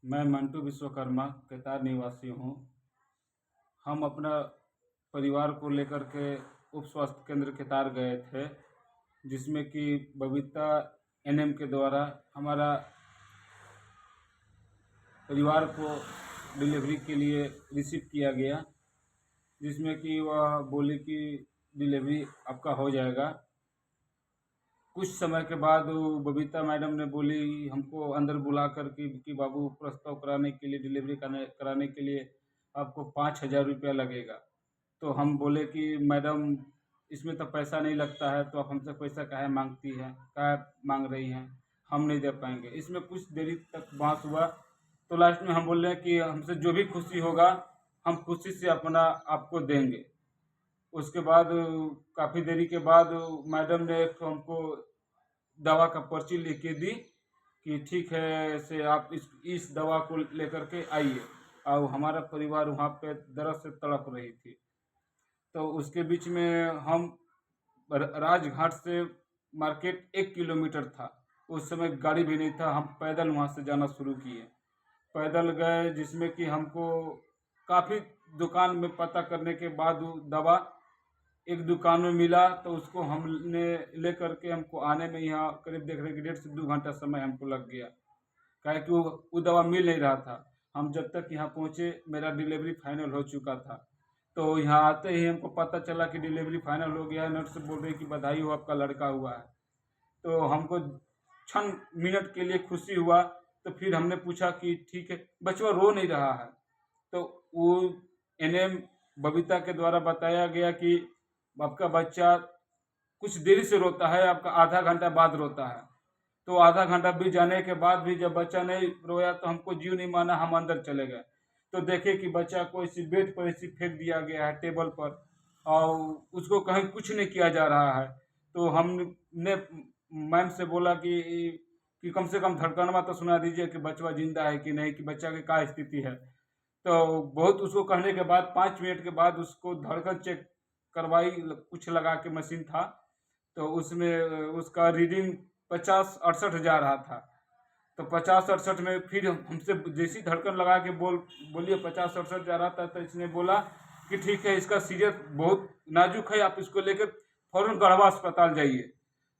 मैं मंटू विश्वकर्मा केतार निवासी हूँ। हम अपना परिवार को लेकर के उप स्वास्थ्य केंद्र केतार गए थे, जिसमें कि बबीता एनएम के द्वारा हमारा परिवार को डिलीवरी के लिए रिसीव किया गया, जिसमें कि वह बोली कि डिलीवरी आपका हो जाएगा। कुछ समय के बाद वो बबीता मैडम ने बोली हमको अंदर बुला कर कि बाबू, प्रस्ताव कराने के लिए, डिलीवरी कराने के लिए आपको 5,000 रुपया लगेगा। तो हम बोले कि मैडम, इसमें तो पैसा नहीं लगता है, तो आप हमसे पैसा काहे मांगती हैं, काहे मांग रही हैं, हम नहीं दे पाएंगे। इसमें कुछ देरी तक बहस हुआ, तो लास्ट में हम बोले कि हमसे जो भी खुशी होगा हम खुशी से अपना आपको देंगे। उसके बाद काफ़ी देरी के बाद मैडम ने एक हमको दवा का पर्ची लिख के दी कि ठीक है, ऐसे आप इस दवा को लेकर के आइए। और हमारा परिवार वहाँ पे दर्द से तड़प रही थी। तो उसके बीच में हम राजघाट से मार्केट 1 किलोमीटर था। उस समय गाड़ी भी नहीं था, हम पैदल वहाँ से जाना शुरू किए। पैदल गए, जिसमें कि हमको काफ़ी दुकान में पता करने के बाद वो दवा एक दुकान में मिला, तो उसको हमने ले करके हमको आने में यहाँ करीब देख रहे कि 1.5 से 2 घंटा समय हमको लग गया। काहे कि वो दवा मिल नहीं रहा था। हम जब तक यहाँ पहुँचे मेरा डिलीवरी फाइनल हो चुका था। तो यहाँ आते ही हमको पता चला कि डिलीवरी फाइनल हो गया है। नर्स बोल रही कि बधाई हो, आपका लड़का हुआ है। तो हमको क्षण मिनट के लिए खुशी हुआ। तो फिर हमने पूछा कि ठीक है, बचवा रो नहीं रहा है। तो वो एनएम बबीता के द्वारा बताया गया कि आपका बच्चा कुछ देरी से रोता है, आपका आधा घंटा बाद रोता है। तो आधा घंटा बीत जाने के बाद भी जब बच्चा नहीं रोया, तो हमको जीव नहीं माना, हम अंदर चले गए। तो देखे कि बच्चा को इसी बेड पर इसी फेंक दिया गया है, टेबल पर, और उसको कहीं कुछ नहीं किया जा रहा है। तो हमने मैम से बोला कि कम से कम धड़कनवा तो सुना दीजिए कि बच्चा जिंदा है कि नहीं, कि बच्चा की क्या स्थिति है। तो बहुत उसको कहने के बाद 5 मिनट के बाद उसको धड़कन चेक करवाई, कुछ लगा के मशीन था। तो उसमें उसका रीडिंग 50-68 जा रहा था। तो 50-68 में फिर हमसे जैसी धड़कन लगा के बोलिए 50-68 जा रहा था, तो इसने बोला कि ठीक है, इसका सीरियस बहुत नाजुक है, आप इसको लेकर फौरन गढ़वा अस्पताल जाइए।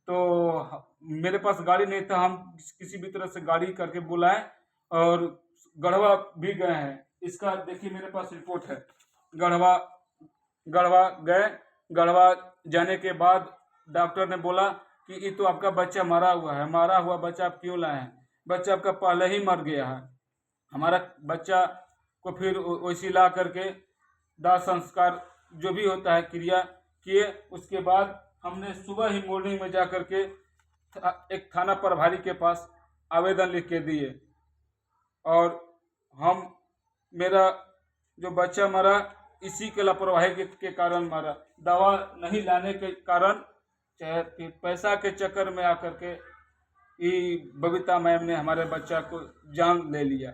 तो मेरे पास गाड़ी नहीं था, हम किसी भी तरह से गाड़ी करके बुलाए और गढ़वा भी गए हैं। इसका देखिए मेरे पास रिपोर्ट है। गढ़वा गढ़वा गए। गढ़वा जाने के बाद डॉक्टर ने बोला कि ये तो आपका बच्चा मरा हुआ है, मरा हुआ बच्चा आप क्यों लाए हैं, बच्चा आपका पहले ही मर गया है। हमारा बच्चा को फिर वैसी ला करके दाह संस्कार जो भी होता है क्रिया किए। उसके बाद हमने सुबह ही मॉर्निंग में जा करके एक थाना प्रभारी के पास आवेदन लिख के दिए। और हम मेरा जो बच्चा मरा इसी के लापरवाही के कारण मरा, दवा नहीं लाने के कारण, चाहे फिर पैसा के चक्कर में आकर के ये बबीता मैम ने हमारे बच्चा को जान ले लिया।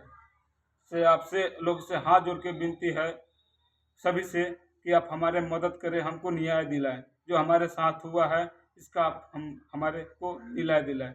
से आपसे लोग से हाथ जोड़ के विनती है सभी से कि आप हमारे मदद करें, हमको न्याय दिलाएं। जो हमारे साथ हुआ है इसका आप हम हमारे को दिलाएं।